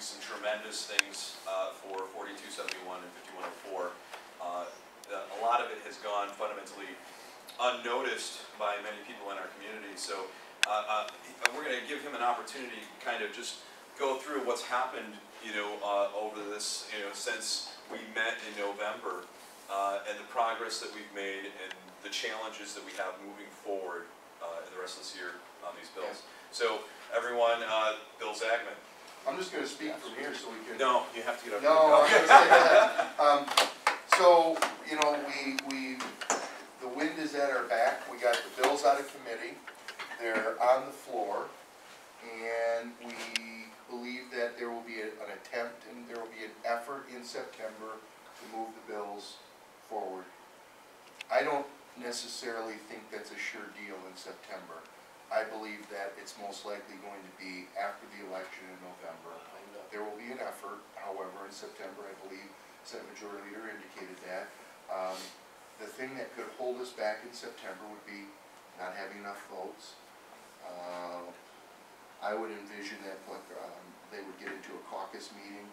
some tremendous things for 4271 and 5104. A lot of it has gone fundamentally unnoticed by many people in our community. So we're going to give him an opportunity to kind of just go through what's happened, over this, since we met in November, and the progress that we've made and the challenges that we have moving forward in the rest of this year on these bills. Yeah. So everyone, Bill Zagman. I'm just going to speak from here so we can... No, you have to get up. No, I was going to say that. So, the wind is at our back. We got the bills out of committee. They're on the floor. And we believe that there will be an attempt and there will be an effort in September to move the bills forward. I don't necessarily think that's a sure deal in September. I believe that it's most likely going to be after the election in November. There will be an effort, however, in September. I believe Senate Majority Leader indicated that. The thing that could hold us back in September would be not having enough votes. I would envision that they would get into a caucus meeting,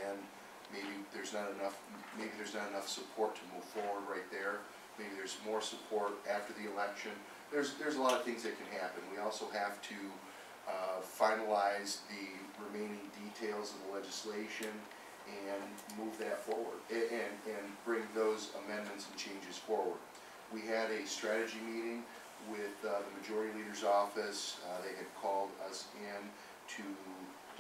and maybe there's not enough support to move forward right there. Maybe there's more support after the election. There's a lot of things that can happen. We also have to finalize the remaining details of the legislation and move that forward and bring those amendments and changes forward. We had a strategy meeting with the Majority Leader's office. They had called us in to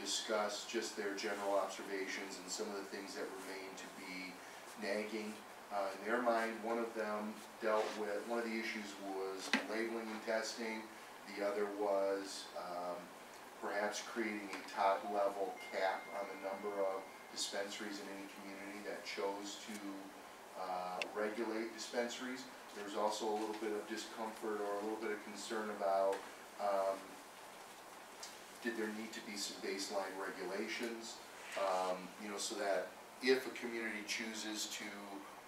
discuss just their general observations and some of the things that remain to be nagging in their mind. One of the issues was labeling and testing. The other was perhaps creating a top level cap on the number of dispensaries in any community that chose to regulate dispensaries. There's also a little bit of discomfort or a little bit of concern about did there need to be some baseline regulations, so that if a community chooses to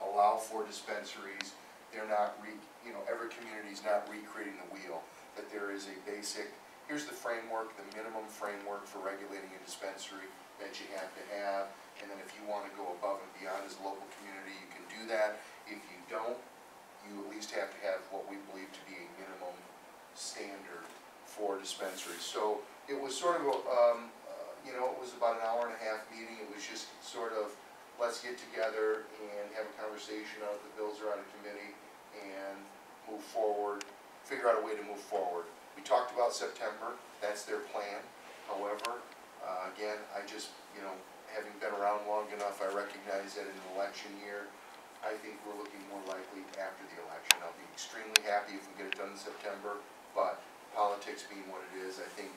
allow for dispensaries, they're not every community is not recreating the wheel. That there is a basic, here's the framework, the minimum framework for regulating a dispensary that you have to have, and then if you want to go above and beyond as a local community, you can do that. If you don't, you at least have to have what we believe to be a minimum standard for dispensaries. So it was sort of it was about an hour and a half meeting. It was just sort of, let's get together and have a conversation on if the bills are out of committee and move forward, figure out a way to move forward. We talked about September. That's their plan. However, again, I just, having been around long enough, I recognize that in an election year, I think we're looking more likely after the election. I'll be extremely happy if we get it done in September, but politics being what it is, I think,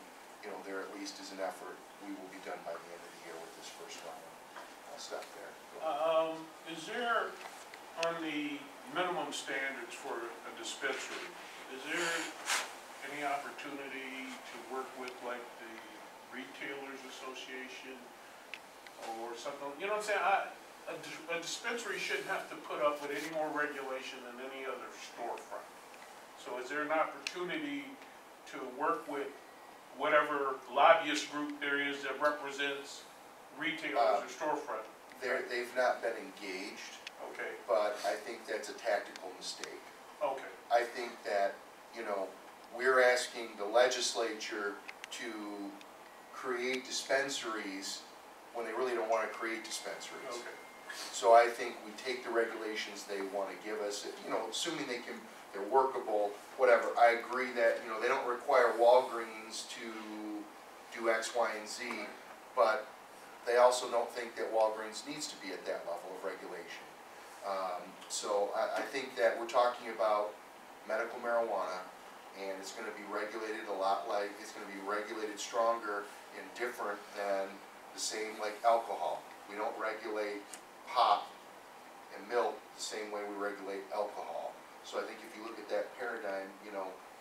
there at least is an effort. We will be done by the end of the year with this first round. I'll stop there. Is there, on the minimum standards for a dispensary, is there any opportunity to work with like the Retailers Association or something? You know what I'm saying? A dispensary shouldn't have to put up with any more regulation than any other storefront. So is there an opportunity to work with whatever lobbyist group there is that represents retailers or storefront? They've not been engaged. Okay. But I think that's a tactical mistake. Okay. I think that, we're asking the legislature to create dispensaries when they really don't want to create dispensaries. Okay. So I think we take the regulations they want to give us, assuming they're workable, whatever. I agree that, they don't require Walgreens to do X, Y, and Z, but they also don't think that Walgreens needs to be at that level of regulation. So I think that we're talking about medical marijuana, and it's going to be regulated a lot like, it's going to be regulated stronger and different than the same like alcohol. We don't regulate pop and milk the same way we regulate alcohol. So I think if you look at that paradigm,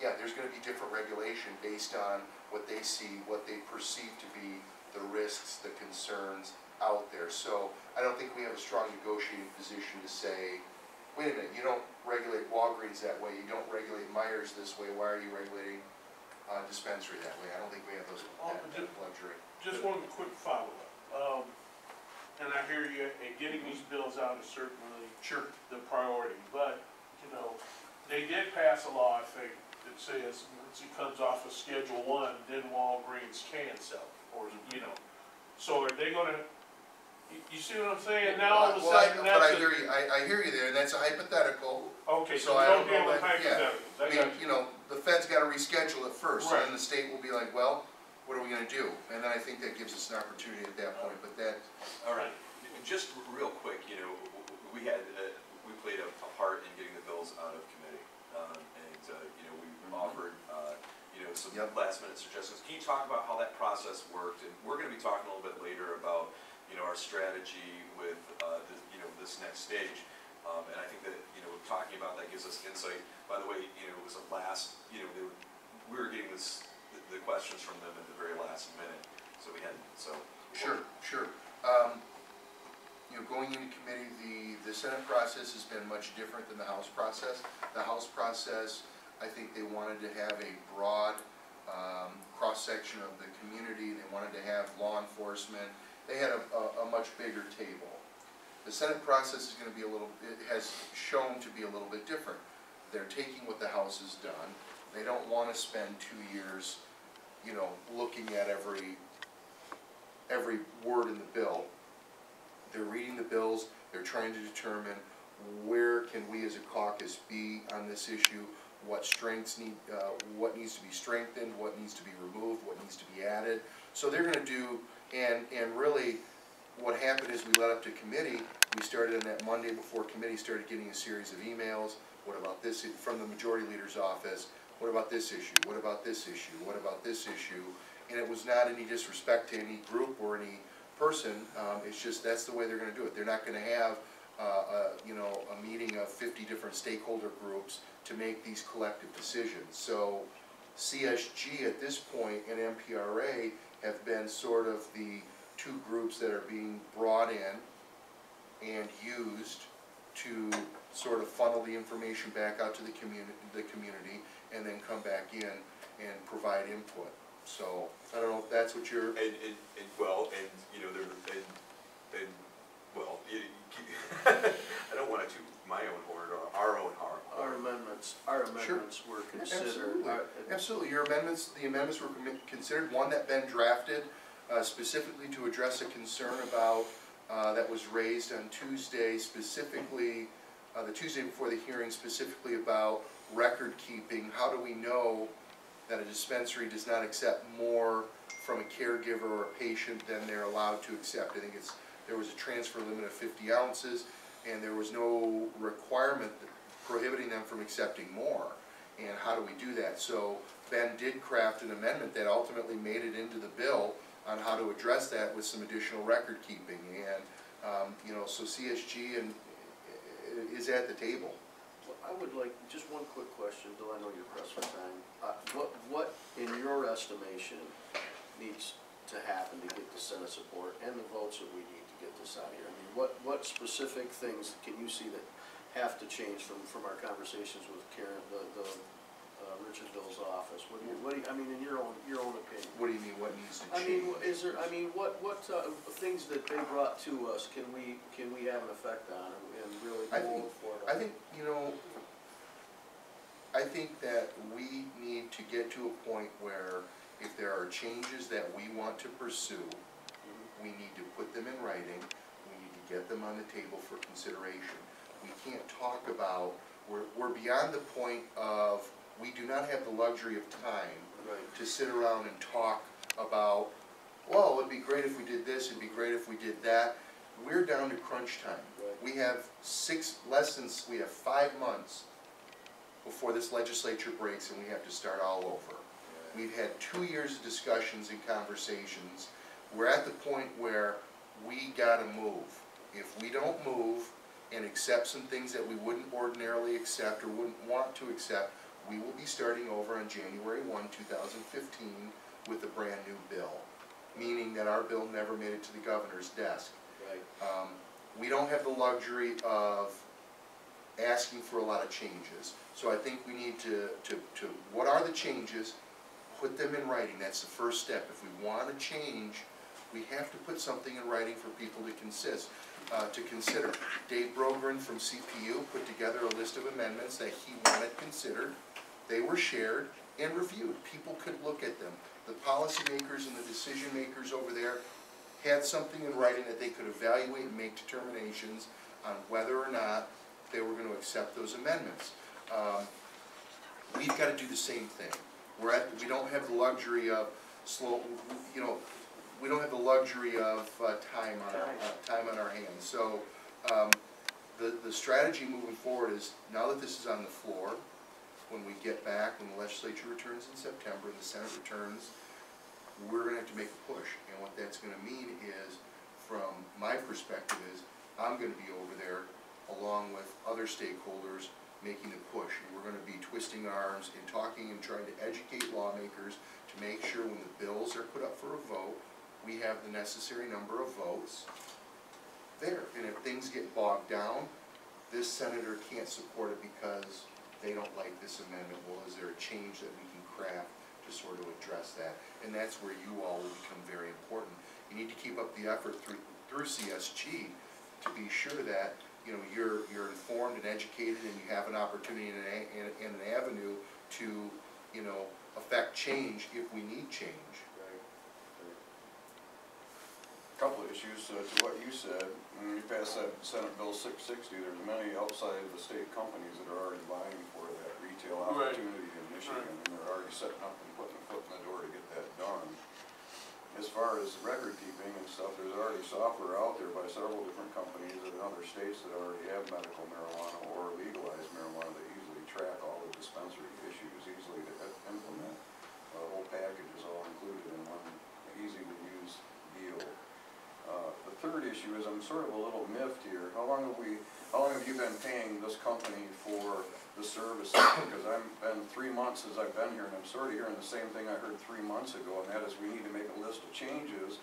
yeah, there's going to be different regulation based on what they see, what they perceive to be the risks, the concerns out there. So I don't think we have a strong negotiating position to say, wait a minute, you don't regulate Walgreens that way, you don't regulate Myers this way, why are you regulating dispensary that way? I don't think we have that luxury. Just just one quick follow-up. And I hear you, and getting these bills out is certainly Sure. the priority, but, you know, they did pass a law, I think, that says once it comes off of Schedule 1, then Walgreens can sell it, or, you know. So are they gonna, you see what I'm saying? Now all of a sudden, But I that's hear you, I hear you there, and that's a hypothetical. okay, so so we I don't don't know deal with that- yeah. hypotheticals. I I mean, got you. you know, the Fed's gotta reschedule it first, and Right. then the state will be like, well, what are we gonna do? And then I think that gives us an opportunity at that point, but that, All right, just real quick, you know, we played a part in getting the bills out of committee. And, you know, we offered, you know, some Yep. last minute suggestions. Can you talk about how that process worked? And we're gonna be talking a little bit later about, you know, our strategy with, you know, this next stage. And I think that, you know, talking about that gives us insight. By the way, you know, it was a last, you know, we were getting the questions from them at the very last minute. So we had, so. sure. You know, going into committee, the Senate process has been much different than the House process. The House process, I think they wanted to have a broad cross-section of the community. They wanted to have law enforcement. They had a much bigger table. The Senate process is going to be it has shown to be a little bit different. They're taking what the House has done. They don't want to spend 2 years, you know, looking at every word in the bill. They're reading the bills, they're trying to determine where can we as a caucus be on this issue, what strengths what needs to be strengthened, what needs to be removed, what needs to be added. So they're gonna do, and really, what happened is we led up to committee, we started on that Monday before committee, started getting a series of emails, what about this, from the majority leader's office, what about this issue, what about this issue, what about this issue, and it was not any disrespect to any group or any person, it's just that's the way they're gonna do it. They're not gonna have, you know, a meeting of 50 different stakeholder groups to make these collective decisions. So CSG at this point and MPRA have been sort of the two groups that are being brought in and used to sort of funnel the information back out to the community and then come back in and provide input. So, I don't know if that's what you're... And well, and, you know, well, I don't want to toot my own horn or our own horn. Our amendments were considered. Absolutely, the amendments were considered, one that been drafted specifically to address a concern about, that was raised on Tuesday, specifically, the Tuesday before the hearing, specifically about record keeping. How do we know that a dispensary does not accept more from a caregiver or a patient than they're allowed to accept? I think there was a transfer limit of 50 ounces, and there was no requirement prohibiting them from accepting more. And how do we do that? So Ben did craft an amendment that ultimately made it into the bill on how to address that with some additional record keeping. And you know, so CSG is at the table. I would like, just one quick question, Bill, I know you're pressed for time. What, in your estimation, needs to happen to get the Senate support and the votes that we need to get this out here? I mean, what specific things can you see that have to change from our conversations with Karen, the Richard Bill's office? What do you, I mean, in your own opinion? What do you mean, what needs to I change? mean, what things that they brought to us can we have an effect on and really move forward? I think, you know, I think that we need to get to a point where if there are changes that we want to pursue, we need to put them in writing, we need to get them on the table for consideration. We can't talk about, we're beyond the point of, we do not have the luxury of time to sit around and talk about, well, it'd be great if we did this, it'd be great if we did that. We're down to crunch time. We have 5 months before this legislature breaks and we have to start all over. We've had 2 years of discussions and conversations. We're at the point where we gotta move. If we don't move and accept some things that we wouldn't ordinarily accept or wouldn't want to accept, we will be starting over on January 1, 2015 with a brand new bill, meaning that our bill never made it to the governor's desk. Right. We don't have the luxury of asking for a lot of changes. So I think we need to what are the changes, put them in writing. That's the first step. If we want to change we have to put something in writing for people to consider. Dave Brogren from CPU put together a list of amendments that he wanted considered. They were shared and reviewed. People could look at them. The policymakers and the decision makers over there had something in writing that they could evaluate and make determinations on whether or not they were going to accept those amendments. We've got to do the same thing. We don't have the luxury of we don't have the luxury of time on our hands. So the strategy moving forward is, now that this is on the floor, when we get back, when the legislature returns in September and the Senate returns, we're going to have to make a push. And what that's going to mean is, from my perspective, is I'm going to be over there along with other stakeholders making a push. And we're going to be twisting arms and talking and trying to educate lawmakers to make sure when the bills are put up for a vote, we have the necessary number of votes there. And if things get bogged down, this senator can't support it because they don't like this amendment. Well, is there a change that we can craft to sort of address that? And that's where you all will become very important. You need to keep up the effort through CSG to be sure that you're informed and educated, and you have an opportunity and an avenue to affect change if we need change. Couple of issues to what you said. When you pass that Senate Bill 660, there's many outside of the state companies that are already vying for that retail opportunity in Michigan, and they're already setting up and putting a foot in the door to get that done. As far as record keeping and stuff, there's already software out there by several different companies in other states that already have medical marijuana or legalized marijuana that easily track all the dispensary issues, easily to implement. The whole package is all included in one easy-to-use deal. The third issue is, I'm sort of a little miffed here. How long have you been paying this company for the services? Because I've been 3 months since I've been here, and I'm sort of hearing the same thing I heard 3 months ago, and that is we need to make a list of changes.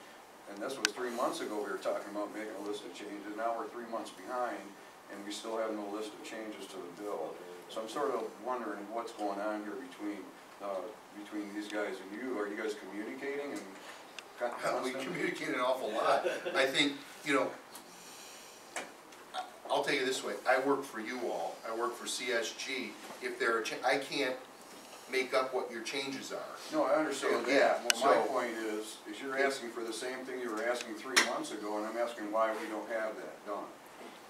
And this was 3 months ago we were talking about making a list of changes. Now we're 3 months behind, and we still have no list of changes to the bill. So I'm sort of wondering what's going on here between these guys and you. Are you guys communicating? And we communicate an awful lot. I think, I'll tell you this way, I work for you all, I work for CSG. If there are, I can't make up what your changes are. No, I understand So, that. Well, my so- point is you're asking for the same thing you were asking 3 months ago, and I'm asking why we don't have that done.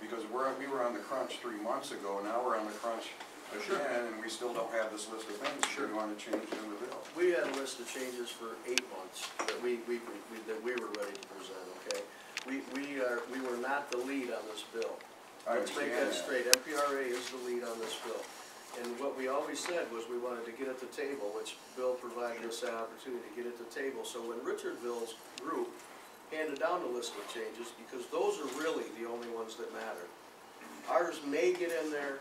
Because we were on the crunch 3 months ago, and now we're on the crunch again, and we still don't have this list of things we want to change in the bill. We had a list of changes for 8 months that we were ready to present, okay? We were not the lead on this bill. Let's make that straight. MPRA is the lead on this bill. And what we always said was we wanted to get at the table, which Bill provided us that opportunity to get at the table. So when Richardville's group handed down the list of changes, because those are really the only ones that matter. Ours may get in there,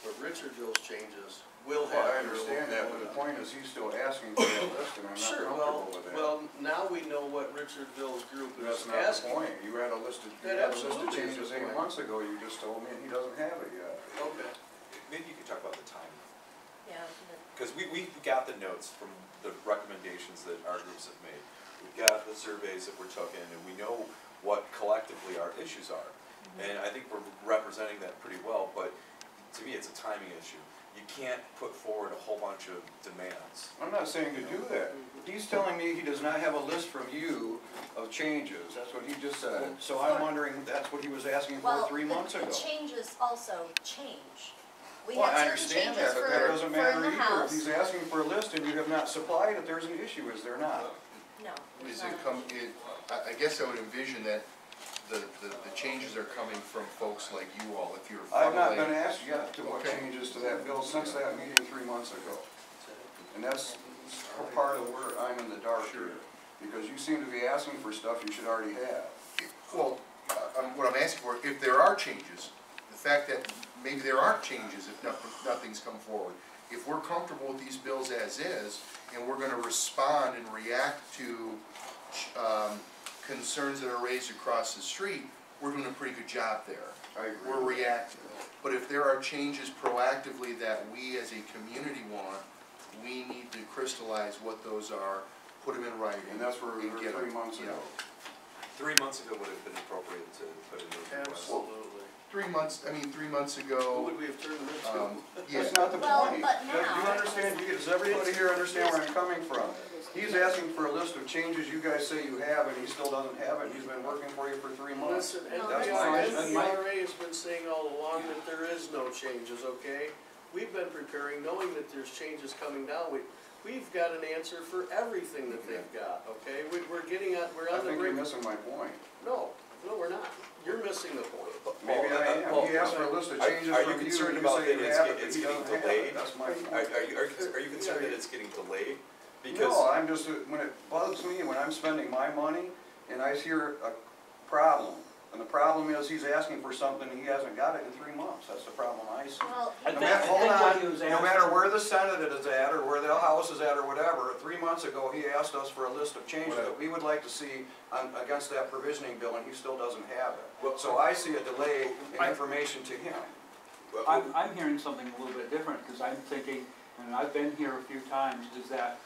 but Richardville's changes will have. Well, I understand that, but the point is he's still asking for that list, and I'm not comfortable with that. Well, now we know what Richardville's group is That's not the asking. point. You had a list of changes 8 months ago, you just told me, and he doesn't have it yet. Okay. Maybe you could talk about the timing. Yeah. Because we got the notes from the recommendations that our groups have made. We've got the surveys that were taken, and we know what collectively our issues are. And I think we're representing that pretty well, but to me, it's a timing issue. You can't put forward a whole bunch of demands. I'm not saying to do that. He's telling me he does not have a list from you of changes. That's what he just said. So I'm wondering if that's what he was asking for 3 months ago. Well, the changes also change. We Well, I have understand certain that, changes but that doesn't for in matter the either. If House. he's asking for a list and you have not supplied it, there's an issue, is there not? No. Is there's it not. I guess I would envision that the changes are coming from folks like you all, if you're I've not funneling- been asked yet to what Okay. changes to that bill since that meeting 3 months ago. And that's part of where I'm in the dark here. Because you seem to be asking for stuff you should already have. Well, what I'm asking for, if there are changes, the fact that maybe there aren't changes if nothing's come forward. If we're comfortable with these bills as is, and we're gonna respond and react to concerns that are raised across the street, we're doing a pretty good job there. I agree. We're reacting. But if there are changes proactively that we as a community want, we need to crystallize what those are, put them in writing. And that's where we and were get 3 them, months you ago. know. 3 months ago would have been appropriate to put in those requests. Absolutely. 3 months, I mean, 3 months Who ago, would we have turned them into? yeah. That's not the Well, point. but Do you now- understand, does everybody here understand where I'm coming from? He's asking for a list of changes you guys say you have, and he still doesn't have it, he's been working for you for 3 months. Listen, That's NPRA has been saying all along that there is no changes, okay? We've been preparing, knowing that there's changes coming down. We've got an answer for everything that they've got, okay? We're getting on, we're I on the think you're brink. missing my point. No, we're not. You're missing the point. Maybe I am. He asked for a list of changes Are you from you, concerned you about say that you it's have get- it, but it's he getting doesn't have it. delayed? That's my point. Are you concerned that it's getting delayed? Because, No, I'm just, when it bugs me, when I'm spending my money and I hear a problem, and the problem is he's asking for something and he hasn't got it in 3 months, that's the problem I see. Well, I No think- matter, I hold think what on, he was no asking- matter where the Senate is at, or where the House is at, or whatever, 3 months ago, he asked us for a list of changes that we would like to see against that provisioning bill, and he still doesn't have it. So I see a delay in information to him. I'm hearing something a little bit different, because I'm thinking, and I've been here a few times, is that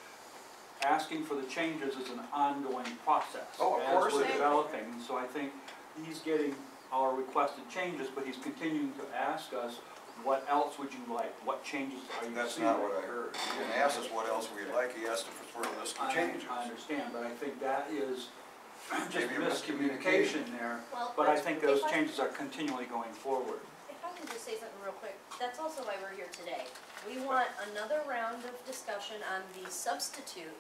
asking for the changes is an ongoing process. Oh, of course As we're it is. developing, and so I think he's getting our requested changes, but he's continuing to ask us, what else would you like? What changes are you seeing? That's not what I heard. He didn't ask us what else we'd like, he asked for a list of changes. I understand, but I think that is just Maybe a miscommunication there. well, But I think those if I- changes are continually going forward. If I can just say something real quick, that's also why we're here today. We want another round of discussion on the substitute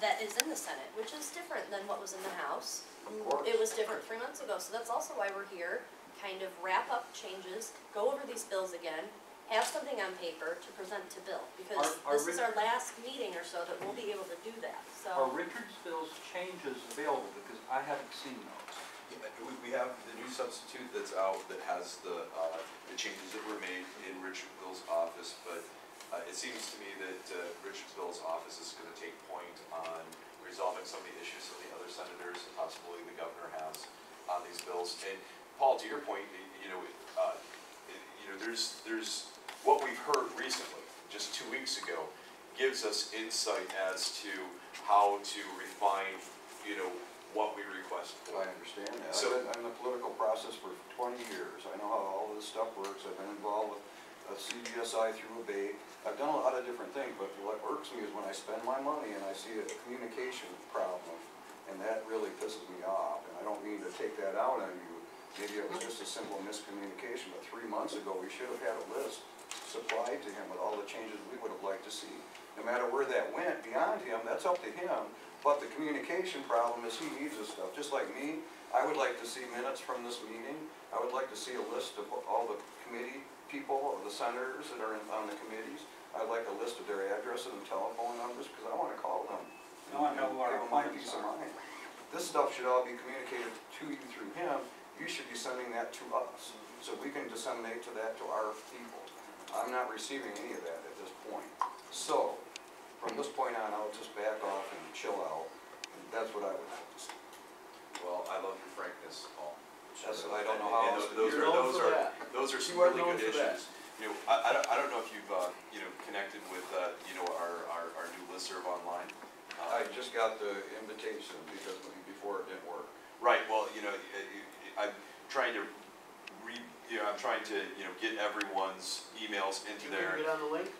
that is in the Senate, which is different than what was in the House. Of course. It was different 3 months ago, so that's also why we're here, kind of wrap up changes, go over these bills again, have something on paper to present to Bill, because Are this is our last meeting or so that we'll be able to do that, Are so. Richardsville's changes available, because I haven't seen those. we have the new substitute that's out that has the changes that were made in Richardsville's office, but it seems to me that Richardsville's office is gonna take point on resolving some of the issues some of the other senators, and possibly the governor has on these bills. And Paul, to your point, there's what we've heard recently, just 2 weeks ago, gives us insight as to how to refine, what we request for. I understand that. So- I've been in the political process for 20 years. I know how all of this stuff works. I've been involved with CGSI through ABATE. I've done a lot of different things, but what irks me is when I spend my money and I see a communication problem, and that really pisses me off. And I don't mean to take that out on you. Maybe it was just a simple miscommunication, but 3 months ago, we should have had a list supplied to him with all the changes we would have liked to see. No matter where that went beyond him, that's up to him. But the communication problem is he needs this stuff. Just like me, I would like to see minutes from this meeting. I would like to see a list of all the committee people, of the senators that are on the committees. I'd like a list of their addresses and telephone numbers, because I want to call them. I want to know who our Give them my appointments peace of are. mind. This stuff should all be communicated to you through him. You should be sending that to us, so we can disseminate that to our people. I'm not receiving any of that at this point. So, from this point on, I'll just back off and chill out, and that's what I would like to see. Well, I love your frankness, Paul. That's, I don't know how else to do You're known for that. Those are some You are really known good for that. issues. I don't know if you've, connected with, our new listserv online. I just got the invitation because before it didn't work. Right, well, I'm trying to get everyone's emails into You can there. get on the link?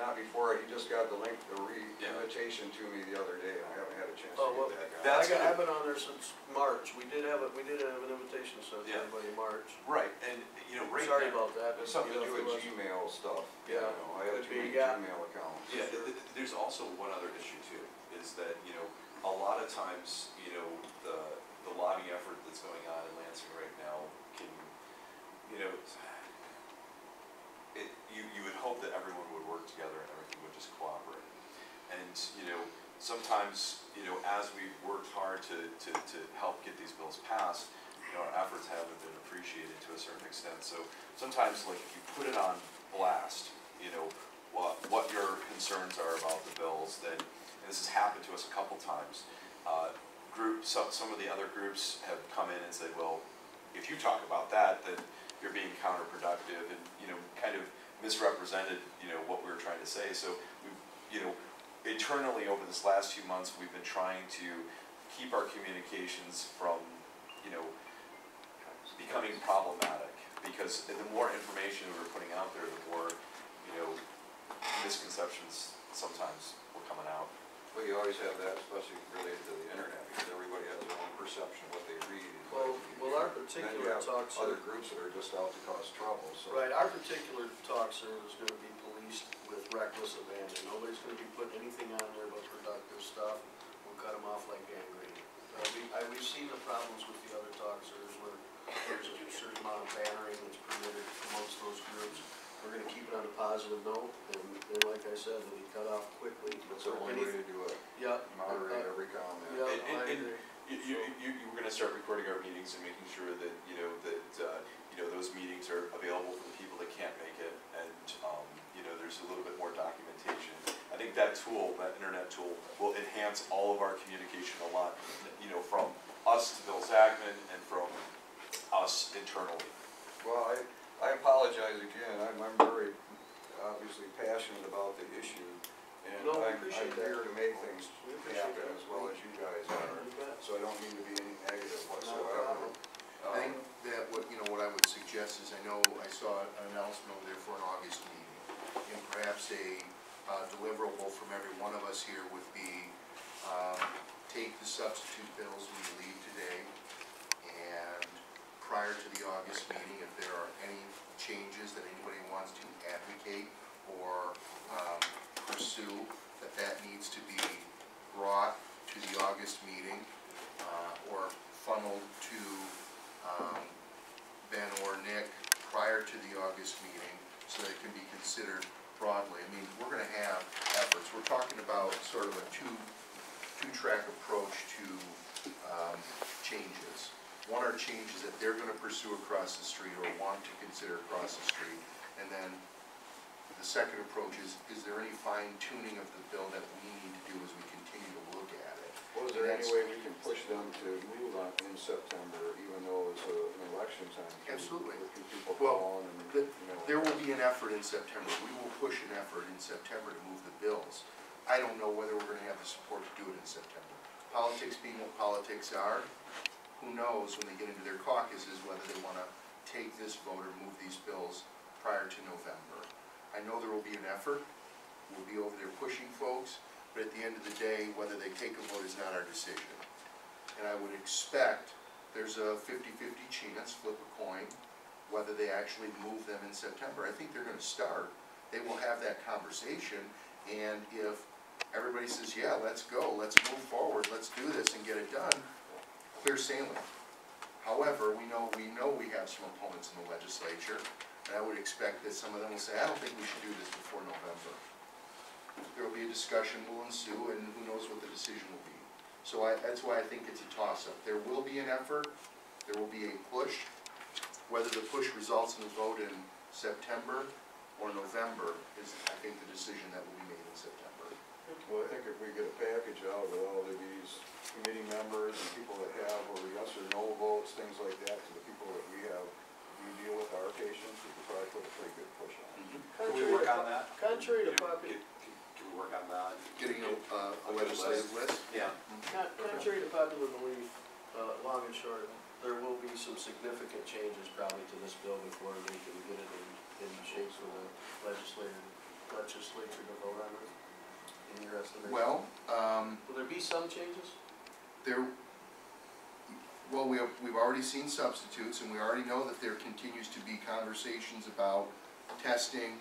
Not before, he just got the link, the Yeah. invitation to me the other day, and I haven't had a chance Oh, well, to get that. That's good. I've been on there since March. We did have an invitation sent to Yeah. everybody in March. Right, and, right Sorry now- about that. It's something to do You know, with if it was- Gmail stuff, Yeah. I have Could too be, many yeah. Gmail accounts. Yeah, there's also one other issue too, is that, a lot of times, the lobbying effort that's going on in Lansing right now can, you would hope that everyone would work together and everything would just cooperate. And, sometimes, as we've worked hard to help get these bills passed, our efforts haven't been appreciated to a certain extent. So sometimes, like, if you put it on blast, what your concerns are about the bills, then, and this has happened to us a couple times, some of the other groups have come in and said, well, if you talk about that, then you're being counterproductive, and, kind of misrepresented, what we were trying to say. So, internally over this last few months, we've been trying to keep our communications from, you know, becoming problematic. Because the more information we're putting out there, the more, you know, misconceptions sometimes were coming out. Well, you always have that, especially related to the internet, because everybody has their own perception of what they read. Well, our Then you particular have talk other service, groups that are just out to cause trouble, so. right, our particular talk service is gonna be policed with reckless abandon. Nobody's gonna be putting anything on there but productive stuff. We'll cut them off like gangrene. We've seen the problems with the other talk servers where there's a certain amount of bannering that's permitted amongst those groups. We're gonna keep it on a positive note, and like I said, it'll be cut off quickly. That's the only way to do it. Yeah. Moderate every comment. Yeah, And- I and- agree. We're gonna start recording our meetings and making sure that, you know, those meetings are available for the people that can't make it, and, you know, there's a little bit more documentation. I think that tool, that internet tool, will enhance all of our communication a lot, you know, from us to Bill Zagman and from us internally. Well, I apologize again, I'm very obviously passionate about the issue, and No, we I'm appreciate that. here to make things We appreciate happen that. as well as you guys are, You bet. so I don't mean to be any negative Not a whatsoever. problem. I think that what I would suggest is, I know I saw an announcement over there for an August meeting, and perhaps a deliverable from every one of us here would be, take the substitute bills we leave today, and prior to the August meeting, if there are any changes that anybody wants to advocate or pursue, that needs to be brought to the August meeting, or funneled to Ben or Nick prior to the August meeting, so that it can be considered broadly. I mean, we're gonna have efforts, we're talking about sort of a two-track approach to changes. One are changes that they're gonna pursue across the street or want to consider across the street, and then the second approach is there any fine tuning of the bill that we need to do as we continue to look at it? Well, is there any way we can push them to move on in September, even though it's an election time? Absolutely. Can people Well, call on and, you know? There will be an effort in September. We will push an effort in September to move the bills. I don't know whether we're gonna have the support to do it in September. Politics being what politics are, who knows when they get into their caucuses whether they wanna take this vote or move these bills prior to November. I know there will be an effort. We'll be over there pushing folks, but at the end of the day, whether they take a vote is not our decision. And I would expect there's a 50-50 chance, flip a coin, whether they actually move them in September. I think they're gonna start. They will have that conversation, and if everybody says, yeah, let's go, let's move forward, let's do this and get it done, clear sailing. However, we know we have some opponents in the legislature, and I would expect that some of them will say, I don't think we should do this before November. There will be a discussion will ensue, and who knows what the decision will be. So that's why I think it's a toss-up. There will be an effort, there will be a push. Whether the push results in a vote in September or November is, I think, the decision that will be made in September. Well, I think if we get a package out with all of these committee members and people that have, or yes or no votes, things like that, to the people that we deal with our patients, we could probably put a pretty good push on it. Can we work on that? Contrary to popular, Can we work on that? Getting a legislative list? Yeah. contrary to popular belief, long and short, there will be some significant changes probably to this bill before we can get it in shape for the legislature to vote on it, in your estimation? Well, Will there be some changes? we've already seen substitutes, and we already know that there continues to be conversations about testing,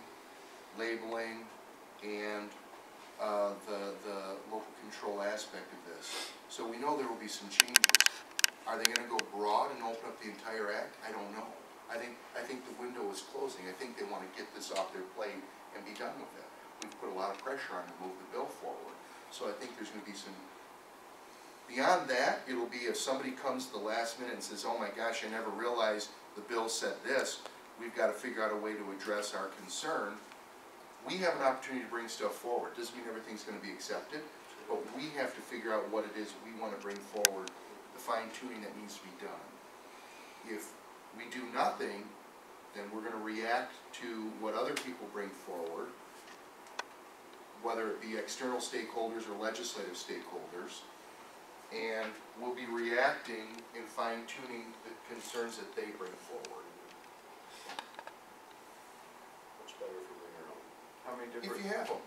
labeling, and the local control aspect of this. So we know there will be some changes. Are they gonna go broad and open up the entire act? I don't know. I think the window is closing. I think they wanna get this off their plate and be done with it. We've put a lot of pressure on to move the bill forward. So I think there's gonna be some, beyond that, it'll be if somebody comes to the last minute and says, oh my gosh, I never realized the bill said this, we've gotta figure out a way to address our concern. We have an opportunity to bring stuff forward. Doesn't mean everything's gonna be accepted, but we have to figure out what it is we wanna bring forward, the fine tuning that needs to be done. If we do nothing, then we're gonna react to what other people bring forward, whether it be external stakeholders or legislative stakeholders, and we'll be reacting and fine tuning the concerns that they bring forward. Much better for bringing your own. How many If different? you have them.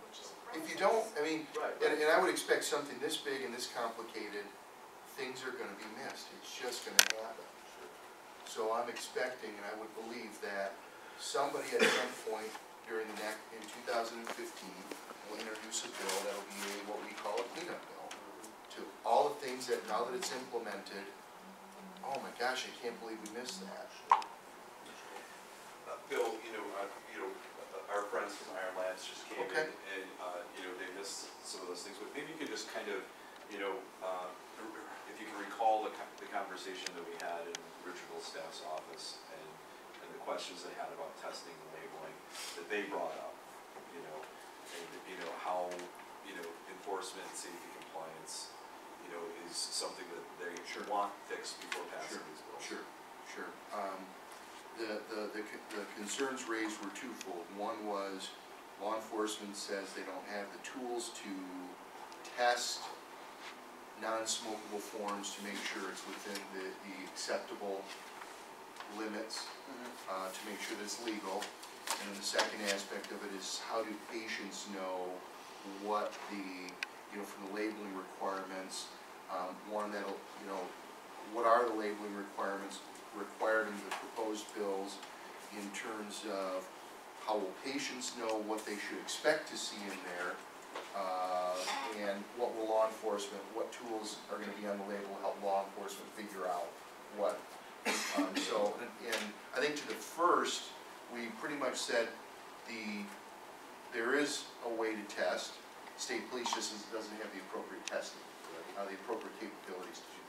If you don't, I mean, Right, and I would expect something this big and this complicated, things are gonna be missed, it's just gonna happen. So I'm expecting, and I would believe that somebody at some point during the next, in 2015, will introduce a bill that'll be what we call a cleanup bill. To all the things that, now that it's implemented, oh my gosh, I can't believe we missed that. Bill, our friends from Iron Lance just came in Okay. and, they missed some of those things, but maybe you could just kind of, if you can recall the conversation that we had in Richard Staff's office and the questions they had about testing and labeling that they brought up, and, how, enforcement, safety, compliance, is something that they want fixed before passing these bills. Sure. The concerns raised were twofold. One was law enforcement says they don't have the tools to test non-smokable forms to make sure it's within the acceptable limits, to make sure that it's legal. And then the second aspect of it is how do patients know what the, from the labeling requirements, one that'll, what are the labeling requirements required in the proposed bills in terms of how will patients know what they should expect to see in there, and what will law enforcement, what tools are going to be on the label to help law enforcement figure out what. And I think to the first, we pretty much said there is a way to test. State police just doesn't have the appropriate testing, the appropriate capabilities to do